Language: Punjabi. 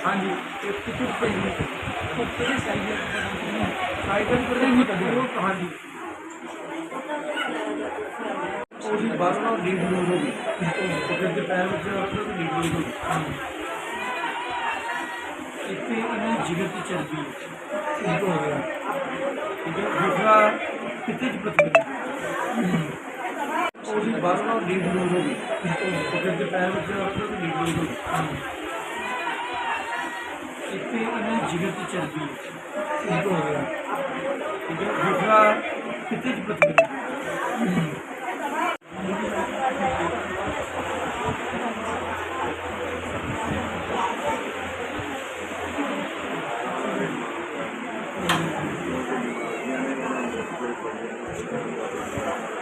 हाँ जी, साइकिल पर नहीं कभी हाँ जी ਉਹਦੀ ਬਸ ਨਾਲ ਲੀਡ ਲੂਜ਼ ਹੋ ਗਈ ਫਿਰ ਦੇ ਪੈਰ ਵਿੱਚ ਲੀਡ ਲੂਜ਼ ਹੋ ਗਈ ਇੱਕ ਇਹਨਾਂ ਜਿਗਰ ਦੀ ਚਰਬੀ ਠੀਕ ਹੋ ਗਿਆ ਠੀਕ ਹੈ ਦੂਸਰਾ ਪਿੱਤੇ 'ਚ ਪਥਰੀ ਉਹਦੀ ਬਸ ਨਾਲ ਲੀਡ ਲੂਜ਼ ਹੋ ਗਈ ਫਿਰ ਦੇ ਪੈਰ ਵਿੱਚ ਲੀਡ ਲੂਜ਼ ਹੋ ਗਈ ਇੱਕ ਇਹਨਾਂ ਜਿਗਰ ਦੀ ਚਰਬੀ ਠੀਕ ਹੋ ਗਿਆ ਠੀਕ ਹੈ ਦੂਸਰਾ ਪਿੱਤੇ 'ਚ ਪਥਰੀ Thank you.